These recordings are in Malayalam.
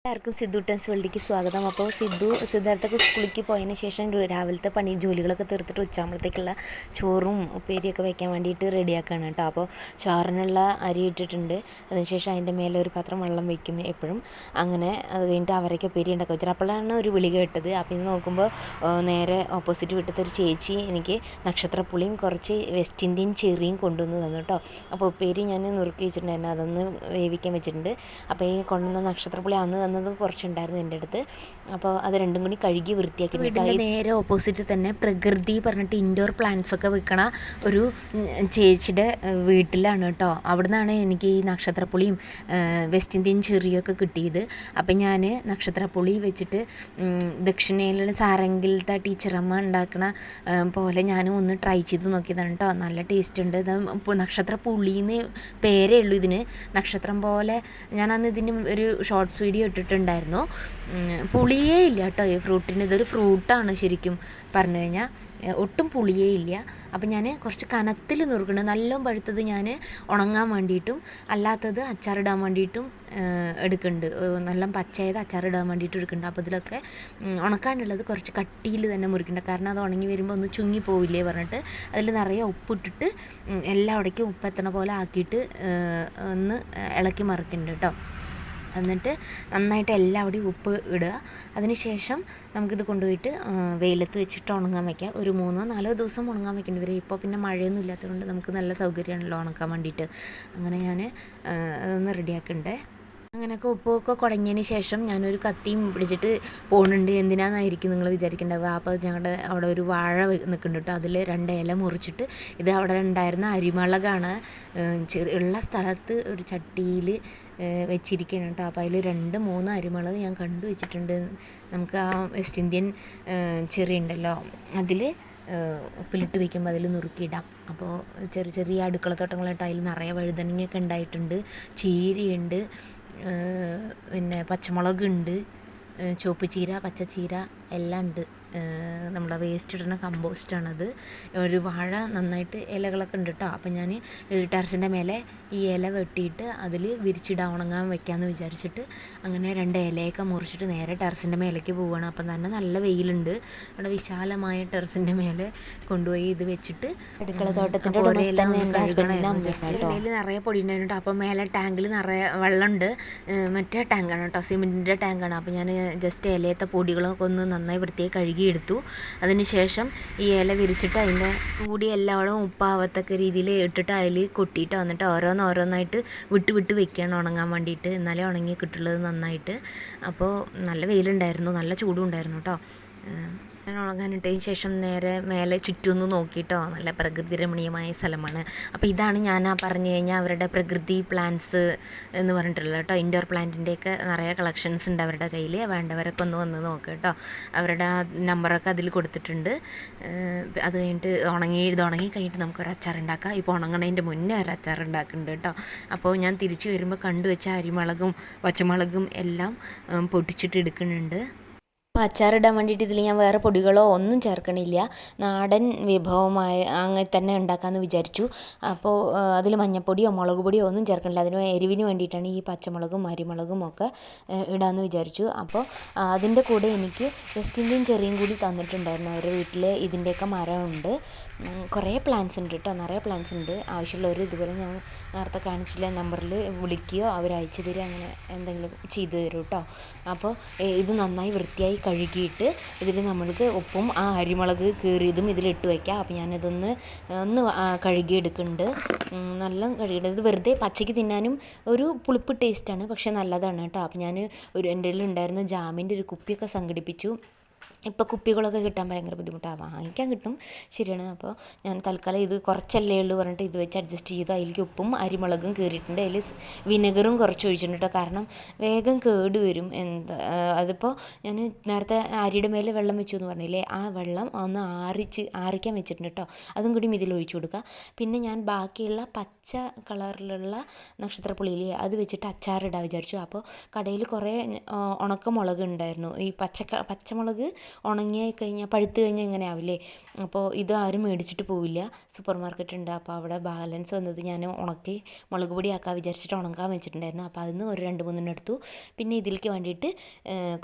എല്ലാവർക്കും സിദ്ധൂട്ടൻസ് വേൾഡിക്ക് സ്വാഗതം. അപ്പോൾ സിദ്ധാർത്ഥക്ക് സ്കൂളിലേക്ക് പോയതിന് ശേഷം രാവിലത്തെ ജോലികളൊക്കെ തീർത്തിട്ട് ഉച്ചയാകുമ്പോഴത്തേക്കുള്ള ചോറും ഉപ്പേരിയൊക്കെ വയ്ക്കാൻ വേണ്ടിയിട്ട് റെഡിയാക്കുകയാണ് കേട്ടോ. അപ്പോൾ ചോറിനുള്ള അരി ഇട്ടിട്ടുണ്ട്. അതിനുശേഷം അതിൻ്റെ മേലെ ഒരു പാത്രം വെള്ളം വയ്ക്കും എപ്പോഴും. അങ്ങനെ അത് കഴിഞ്ഞിട്ട് അവരൊക്കെ ഉപ്പേരി ഉണ്ടാക്കി വെച്ചിട്ട് അപ്പോഴാണ് ഒരു വിളി കേട്ടത്. അപ്പോൾ ഇന്ന് നോക്കുമ്പോൾ നേരെ ഓപ്പോസിറ്റ് വീട്ടിലത്തെ ഒരു ചേച്ചി എനിക്ക് നക്ഷത്രപ്പുളിയും കുറച്ച് വെസ്റ്റ് ഇന്ത്യൻ ചെറിയും കൊണ്ടുവന്ന് തന്നു കേട്ടോ. അപ്പോൾ ഉപ്പേരി ഞാൻ നുറുക്കി വെച്ചിട്ടുണ്ടായിരുന്നു, അതൊന്ന് വേവിക്കാൻ വെച്ചിട്ടുണ്ട്. അപ്പോൾ ഈ കൊണ്ടുവന്ന നക്ഷത്രപ്പുളി അന്ന് തന്നത് കുറച്ചുണ്ടായിരുന്നു എൻ്റെ അടുത്ത്. അപ്പോൾ അത് രണ്ടും കൂടി കഴുകി വൃത്തിയാക്കി. വീടിൻ്റെ നേരെ ഓപ്പോസിറ്റ് തന്നെ പ്രകൃതി പറഞ്ഞിട്ട് ഇൻഡോർ പ്ലാന്റ്സ് ഒക്കെ വിൽക്കണ ഒരു ചേച്ചിയുടെ വീട്ടിലാണ് കേട്ടോ. അവിടെ നിന്നാണ് എനിക്ക് ഈ നക്ഷത്രപ്പുളിയും വെസ്റ്റ് ഇന്ത്യൻ ചെറിയൊക്കെ കിട്ടിയത്. അപ്പം ഞാൻ നക്ഷത്രപ്പുളി വെച്ചിട്ട് ദക്ഷിണയിലുള്ള സാരംഗിലത്തെ ടീച്ചറമ്മ ഉണ്ടാക്കണ പോലെ ഞാനും ഒന്ന് ട്രൈ ചെയ്ത് നോക്കിയതാണ് കേട്ടോ. നല്ല ടേസ്റ്റ് ഉണ്ട്. നക്ഷത്രപ്പുളിന്ന് പേരേ ഉള്ളൂ ഇതിന്. നക്ഷത്രം പോലെ ഞാൻ അന്ന് ഇതിന് ഒരു ഷോർട്സ് വീഡിയോ ഇട്ടിട്ടുണ്ടായിരുന്നു. പുളിയേ ഇല്ല കേട്ടോ ഈ ഫ്രൂട്ടിന്. ഇതൊരു ഫ്രൂട്ടാണ് ശരിക്കും പറഞ്ഞു കഴിഞ്ഞാൽ, ഒട്ടും പുളിയേ ഇല്ല. അപ്പം ഞാൻ കുറച്ച് കനത്തിൽ നുറുക്കണം. നല്ലോണം പഴുത്തത് ഞാൻ ഉണങ്ങാൻ വേണ്ടിയിട്ടും അല്ലാത്തത് അച്ചാറിടാൻ വേണ്ടിയിട്ടും എടുക്കുന്നുണ്ട്. നല്ല പച്ചയായത് അച്ചാറിടാൻ വേണ്ടിയിട്ട് എടുക്കുന്നുണ്ട്. അപ്പോൾ ഇതിലൊക്കെ ഉണക്കാനുള്ളത് കുറച്ച് കട്ടിയിൽ തന്നെ മുറിക്കുന്നുണ്ട്. കാരണം അത് ഉണങ്ങി വരുമ്പോൾ ഒന്ന് ചുങ്ങി പോവില്ലേ പറഞ്ഞിട്ട് അതിൽ നിറയെ ഉപ്പിട്ടിട്ട് എല്ലാവിടേക്കും ഉപ്പെത്തണ പോലെ ആക്കിയിട്ട് ഒന്ന് ഇളക്കി മറിക്കുന്നുണ്ട് കേട്ടോ. എന്നിട്ട് നന്നായിട്ട് എല്ലാവിടെയും ഉപ്പ് ഇടുക. അതിനുശേഷം നമുക്കിത് കൊണ്ടുപോയിട്ട് വെയിലത്ത് വെച്ചിട്ട് ഉണങ്ങാൻ വയ്ക്കാം. ഒരു 3-4 ദിവസം ഉണങ്ങാൻ വയ്ക്കേണ്ടി വരും. ഇപ്പോൾ പിന്നെ മഴയൊന്നും ഇല്ലാത്തതുകൊണ്ട് നമുക്ക് നല്ല സൗകര്യമാണല്ലോ ഉണക്കാൻ വേണ്ടിയിട്ട്. അങ്ങനെ ഞാൻ അതൊന്ന് റെഡിയാക്കണ്ടേ. അങ്ങനെയൊക്കെ ഉപ്പൊക്കെ കുടഞ്ഞതിന് ശേഷം ഞാനൊരു കത്തിയും പിടിച്ചിട്ട് പോകുന്നുണ്ട്. എന്തിനാണെന്നായിരിക്കും നിങ്ങൾ വിചാരിക്കേണ്ടത്. അപ്പോൾ ഞങ്ങളുടെ അവിടെ ഒരു വാഴ നിൽക്കുന്നുണ്ട് കേട്ടോ. അതിൽ 2 ഇല മുറിച്ചിട്ട് ഇത് അവിടെ ഉണ്ടായിരുന്ന അരിമുളകാണ് ഉള്ള സ്ഥലത്ത് ഒരു ചട്ടിയിൽ വെച്ചിരിക്കുകയാണ് കേട്ടോ. അപ്പോൾ അതിൽ 2-3 അരിമുളക് ഞാൻ കണ്ടു വെച്ചിട്ടുണ്ട്. നമുക്ക് ആ വെസ്റ്റ് ഇന്ത്യൻ ചെറി ഉണ്ടല്ലോ, അതിൽ ഉപ്പിലിട്ട് വയ്ക്കുമ്പോൾ അതിൽ നുറുക്കിയിടാം. അപ്പോൾ ചെറിയ ചെറിയ അടുക്കളത്തോട്ടങ്ങളായിട്ട് അതിൽ നിറയെ വഴുതനങ്ങയൊക്കെ ഉണ്ടായിട്ടുണ്ട്, ചീരയുണ്ട്, പിന്നെ പച്ചമുളകുണ്ട്, ചുവപ്പ് ചീര, പച്ചച്ചീര എല്ലാം ഉണ്ട്. നമ്മുടെ വേസ്റ്റ് ഇടുന്ന കമ്പോസ്റ്റാണത്. ഒരു വാഴ നന്നായിട്ട് ഇലകളൊക്കെ ഉണ്ട് കേട്ടോ. അപ്പം ഞാൻ ടെറസിൻ്റെ മേലെ ഈ ഇല വെട്ടിയിട്ട് അതിൽ വിരിച്ചിടാൻ ഉണങ്ങാൻ വെക്കാമെന്ന് വിചാരിച്ചിട്ട് അങ്ങനെ 2 ഇലയൊക്കെ മുറിച്ചിട്ട് നേരെ ടെറസിൻ്റെ മേലേക്ക് പോവുകയാണ്. അപ്പം തന്നെ നല്ല വെയിലുണ്ട്. അവിടെ വിശാലമായ ടെറസിൻ്റെ മേലെ കൊണ്ടുപോയി ഇത് വെച്ചിട്ട് അടുക്കളത്തോട്ടത്തിൻ്റെ ഇലയിൽ നിറയെ പൊടി ഉണ്ടായിരുന്നു. അപ്പം മേലെ ടാങ്കിൽ നിറയെ വെള്ളമുണ്ട്. മറ്റേ ടാങ്കാണ് കേട്ടോ, സിമെൻറ്റിൻ്റെ ടാങ്കാണ്. അപ്പം ഞാൻ ജസ്റ്റ് ഇലയത്തെ പൊടികളൊക്കെ ഒന്ന് നന്നായി വൃത്തിയായി കഴുകിയെടുത്തു. അതിനുശേഷം ഈ ഇല വിരിച്ചിട്ട് അതിൻ്റെ കൂടി എല്ലാവരും ഉപ്പാവത്തക്ക രീതിയിൽ ഇട്ടിട്ട് അതിൽ കൊട്ടിയിട്ട് വന്നിട്ട് ഓരോന്നായിട്ട് വിട്ട് വെക്കുകയാണ് ഉണങ്ങാൻ വേണ്ടിയിട്ട്. എന്നാലേ ഉണങ്ങി കിട്ടുള്ളത് നന്നായിട്ട്. അപ്പോൾ നല്ല വെയിലുണ്ടായിരുന്നു, നല്ല ചൂടും ഉണ്ടായിരുന്നു കേട്ടോ. ഞാൻ ഉണങ്ങാനിട്ടതിന് ശേഷം നേരെ മേലെ ചുറ്റുമൊന്ന് നോക്കിയിട്ടോ. നല്ല പ്രകൃതി രമണീയമായ സ്ഥലമാണ്. അപ്പോൾ ഇതാണ് ഞാൻ പറഞ്ഞു കഴിഞ്ഞാൽ അവരുടെ പ്രകൃതി പ്ലാന്റ്സ് എന്ന് പറഞ്ഞിട്ടുള്ളത് കേട്ടോ. ഇൻഡോർ പ്ലാന്റിൻ്റെയൊക്കെ നിറയെ കളക്ഷൻസ് ഉണ്ട് അവരുടെ കയ്യിൽ. വേണ്ടവരൊക്കെ ഒന്ന് വന്ന് നോക്കുക കേട്ടോ. അവരുടെ ആ നമ്പറൊക്കെ അതിൽ കൊടുത്തിട്ടുണ്ട്. അത് കഴിഞ്ഞിട്ട് ഉണങ്ങി കഴിഞ്ഞിട്ട് നമുക്കൊരു അച്ചാർ ഉണ്ടാക്കാം. ഇപ്പോൾ ഉണങ്ങണതിൻ്റെ മുന്നേ ഒരു അച്ചാർ ഉണ്ടാക്കുന്നുണ്ട് കേട്ടോ. അപ്പോൾ ഞാൻ തിരിച്ച് വരുമ്പോൾ കണ്ടുവച്ച അരിമുളകും പച്ചമുളകും എല്ലാം പൊട്ടിച്ചിട്ട് എടുക്കുന്നുണ്ട്. അപ്പോൾ അച്ചാറിടാൻ വേണ്ടിയിട്ട് ഇതിൽ ഞാൻ വേറെ പൊടികളോ ഒന്നും ചേർക്കണില്ല. നാടൻ വിഭവമായ അങ്ങനെ തന്നെ ഉണ്ടാക്കാമെന്ന് വിചാരിച്ചു. അപ്പോൾ അതിൽ മഞ്ഞൾപ്പൊടിയോ മുളക് പൊടിയോ ഒന്നും ചേർക്കണില്ല. അതിന് എരിവിന് വേണ്ടിയിട്ടാണ് ഈ പച്ചമുളകും അരിമുളകും ഒക്കെ ഇടാമെന്ന് വിചാരിച്ചു. അപ്പോൾ അതിൻ്റെ കൂടെ എനിക്ക് വെസ്റ്റ് ഇന്ത്യൻ ചെറിയും കൂടി തന്നിട്ടുണ്ടായിരുന്നു. അവരുടെ വീട്ടിൽ ഇതിൻ്റെയൊക്കെ മരമുണ്ട്. കുറേ പ്ലാന്റ്സ് ഉണ്ട് കേട്ടോ, നിറയെ പ്ലാന്റ്സ് ഉണ്ട്. ആവശ്യമുള്ളവർ ഇതുപോലെ ഞാൻ നേരത്തെ കാണിച്ചില്ല നമ്പറിൽ വിളിക്കുകയോ അവർ അയച്ചു തരിക, അങ്ങനെ എന്തെങ്കിലും ചെയ്തു തരും കേട്ടോ. അപ്പോൾ ഇത് നന്നായി വൃത്തിയായി കഴുകിയിട്ട് ഇതിൽ നമ്മൾക്ക് ഉപ്പും ആ അരിമുളക് കീറിയതും ഇതിലിട്ട് വയ്ക്കാം. അപ്പോൾ ഞാനിതൊന്ന് കഴുകിയെടുക്കുന്നുണ്ട്. നല്ല കഴുകിയിട്ട് ഇത് വെറുതെ പച്ചയ്ക്ക് തിന്നാനും ഒരു പുളിപ്പ് ടേസ്റ്റാണ്, പക്ഷേ നല്ലതാണ് കേട്ടോ. അപ്പോൾ ഞാൻ എൻ്റെ കയ്യിൽ ഉണ്ടായിരുന്ന ജാമിൻ്റെ ഒരു കുപ്പിയൊക്കെ സംഘടിപ്പിച്ചു. ഇപ്പോൾ കുപ്പികളൊക്കെ കിട്ടാൻ ഭയങ്കര ബുദ്ധിമുട്ടാണ്, വാങ്ങിക്കാൻ കിട്ടും ശരിയാണ്. അപ്പോൾ ഞാൻ തൽക്കാലം ഇത് കുറച്ചല്ലേ ഉള്ളൂ പറഞ്ഞിട്ട് ഇത് വെച്ച് അഡ്ജസ്റ്റ് ചെയ്തു. അതിലേക്ക് ഉപ്പും അരിമുളകും കീറിയിട്ടുണ്ട്. അതിൽ വിനെഗറും കുറച്ച് ഒഴിച്ചിട്ടുണ്ട് കേട്ടോ, കാരണം വേഗം കേട് വരും. അതിപ്പോൾ ഞാൻ നേരത്തെ അരിയുടെ മേലെ വെള്ളം വെച്ചു എന്ന് പറഞ്ഞില്ലേ, ആ വെള്ളം ഒന്ന് ആറിക്കാൻ വെച്ചിട്ടുണ്ട് കേട്ടോ. അതും കൂടി ഇതിൽ ഒഴിച്ചു കൊടുക്കുക. പിന്നെ ഞാൻ ബാക്കിയുള്ള പച്ച കളറിലുള്ള നക്ഷത്രപ്പുളിയില്ലേ, അത് വെച്ചിട്ട് അച്ചാറിടാൻ വിചാരിച്ചു. അപ്പോൾ കടയിൽ കുറേ ഉണക്കമുളക് ഉണ്ടായിരുന്നു. ഈ പച്ചമുളക് ഉണങ്ങി കഴിഞ്ഞാൽ പഴുത്ത് കഴിഞ്ഞാൽ ഇങ്ങനെ ആവില്ലേ. അപ്പോൾ ഇത് ആരും മേടിച്ചിട്ട് പോവില്ല. സൂപ്പർ മാർക്കറ്റ് ഉണ്ട്. അപ്പോൾ അവിടെ ബാലൻസ് വന്നത് ഞാൻ ഉണക്കി മുളക് പൊടി ആക്കാൻ വിചാരിച്ചിട്ട് ഉണക്കാൻ വെച്ചിട്ടുണ്ടായിരുന്നു. അപ്പോൾ അതിന് ഒരു 2-3 എടുത്തു. പിന്നെ ഇതിലേക്ക് വേണ്ടിയിട്ട്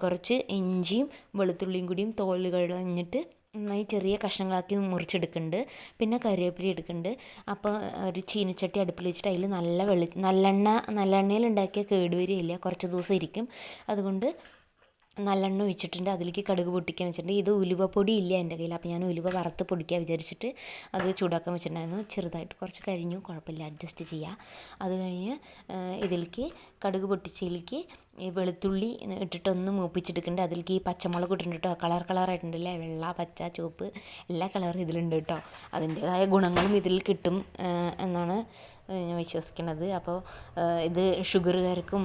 കുറച്ച് ഇഞ്ചിയും വെളുത്തുള്ളിയും കൂടിയും തോല് കളഞ്ഞിട്ട് നന്നായി ചെറിയ കഷ്ണങ്ങളാക്കി മുറിച്ചെടുക്കുന്നുണ്ട്. പിന്നെ കറിവേപ്പില എടുക്കുന്നുണ്ട്. അപ്പോൾ ഒരു ചീനച്ചട്ടി അടുപ്പിൽ വെച്ചിട്ട് അതിൽ നല്ലെണ്ണയിൽ ഉണ്ടാക്കിയ കേടുവരികയില്ല, കുറച്ച് ദിവസം ഇരിക്കും. അതുകൊണ്ട് നല്ലെണ്ണ ഒഴിച്ചിട്ടുണ്ട്. അതിലേക്ക് കടുക് പൊട്ടിക്കാൻ വെച്ചിട്ടുണ്ട്. ഇത് ഉലുവപ്പൊടി ഇല്ല എൻ്റെ കയ്യിൽ. അപ്പോൾ ഞാൻ ഉലുവ വറുത്ത് പൊടിക്കാൻ വിചാരിച്ചിട്ട് അത് ചൂടാക്കാൻ വെച്ചിട്ടുണ്ടായിരുന്നു. ചെറുതായിട്ട് കുറച്ച് കരിഞ്ഞു, കുഴപ്പമില്ല, അഡ്ജസ്റ്റ് ചെയ്യാം. അത് കഴിഞ്ഞ് ഇതിലേക്ക് കടുക് പൊട്ടിച്ചതിലേക്ക് ഈ വെളുത്തുള്ളി ഇട്ടിട്ടൊന്ന് മൂപ്പിച്ചെടുക്കുന്നുണ്ട്. അതിലേക്ക് ഈ പച്ചമുളക് ഇട്ടിട്ടുണ്ട് കേട്ടോ. കളറായിട്ടുണ്ടല്ലേ, വെള്ള, പച്ച, ചുവപ്പ് എല്ലാ കളറും ഇതിലുണ്ട് കേട്ടോ. അതിൻ്റേതായ ഗുണങ്ങളും ഇതിൽ കിട്ടും എന്നാണ് ഞാൻ വിശ്വസിക്കുന്നത്. അപ്പോൾ ഇത് ഷുഗറുകാർക്കും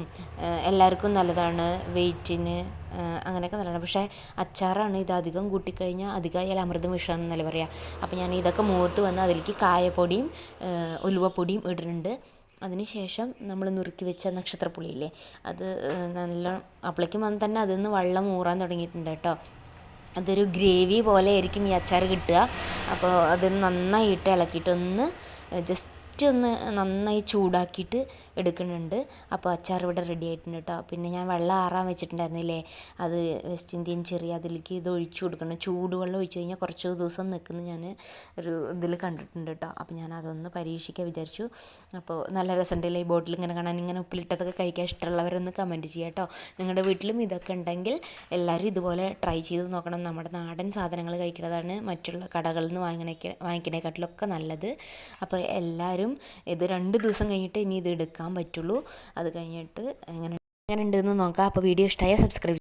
എല്ലാവർക്കും നല്ലതാണ്, വെയിറ്റിന് അങ്ങനെയൊക്കെ നല്ലതാണ്. പക്ഷേ അച്ചാറാണ്, ഇത് അധികം കൂട്ടിക്കഴിഞ്ഞാൽ അധികമായാൽ അമൃതം വിഷം എന്നല്ലേ പറയുക. അപ്പോൾ ഞാൻ ഇതൊക്കെ മൂത്ത് വന്ന് അതിലേക്ക് കായപ്പൊടിയും ഉലുവപ്പൊടിയും ഇടുന്നുണ്ട്. അതിന് ശേഷം നമ്മൾ നുറുക്കി വെച്ച നക്ഷത്രപ്പുളിയില്ലേ, അത് നല്ല അപ്പോഴേക്കും വന്ന് തന്നെ അതിൽ നിന്ന് വെള്ളം ഊറാൻ തുടങ്ങിയിട്ടുണ്ട് കേട്ടോ. അതൊരു ഗ്രേവി പോലെ ആയിരിക്കും ഈ അച്ചാർ കിട്ടുക. അപ്പോൾ അത് നന്നായിട്ട് ഇളക്കിയിട്ടൊന്ന് ജസ്റ്റ് ഒന്ന് നന്നായി ചൂടാക്കിയിട്ട് എടുക്കുന്നുണ്ട്. അപ്പോൾ അച്ചാർ ഇവിടെ റെഡി ആയിട്ടുണ്ട് കേട്ടോ. പിന്നെ ഞാൻ വെള്ളം ആറാൻ വെച്ചിട്ടുണ്ടായിരുന്നില്ലേ, അത് വെസ്റ്റ് ഇന്ത്യൻ ചെറിയ, അതിലേക്ക് ഇത് ഒഴിച്ചു കൊടുക്കണം. ചൂടുവെള്ളം ഒഴിച്ച് കഴിഞ്ഞാൽ കുറച്ച് ദിവസം നിൽക്കുന്നത് ഞാൻ ഒരു ഇതിൽ കണ്ടിട്ടുണ്ട് കേട്ടോ. അപ്പോൾ ഞാൻ അതൊന്ന് പരീക്ഷിക്കാൻ വിചാരിച്ചു. അപ്പോൾ നല്ല രസമുണ്ടല്ലേ ഈ ബോട്ടിൽ ഇങ്ങനെ കാണാൻ. ഇങ്ങനെ ഉപ്പിലിട്ടതൊക്കെ കഴിക്കാൻ ഇഷ്ടമുള്ളവരൊന്ന് കമൻറ്റ് ചെയ്യുക കേട്ടോ. നിങ്ങളുടെ വീട്ടിലും ഇതൊക്കെ ഉണ്ടെങ്കിൽ എല്ലാവരും ഇതുപോലെ ട്രൈ ചെയ്ത് നോക്കണം. നമ്മുടെ നാടൻ സാധനങ്ങൾ കഴിക്കുന്നതാണ് മറ്റുള്ള കടകളിൽ നിന്ന് വാങ്ങിക്കുന്നതിനെക്കാട്ടിലൊക്കെ നല്ലത്. അപ്പോൾ എല്ലാവരും ഇത് 2 ദിവസം കഴിഞ്ഞിട്ട് ഇനി ഇത് എടുക്കാൻ പറ്റുള്ളൂ. അത് കഴിഞ്ഞിട്ട് എങ്ങനെ ഉണ്ടെന്ന് നോക്കാം. അപ്പോൾ വീഡിയോ ഇഷ്ടമായാൽ സബ്സ്ക്രൈബ്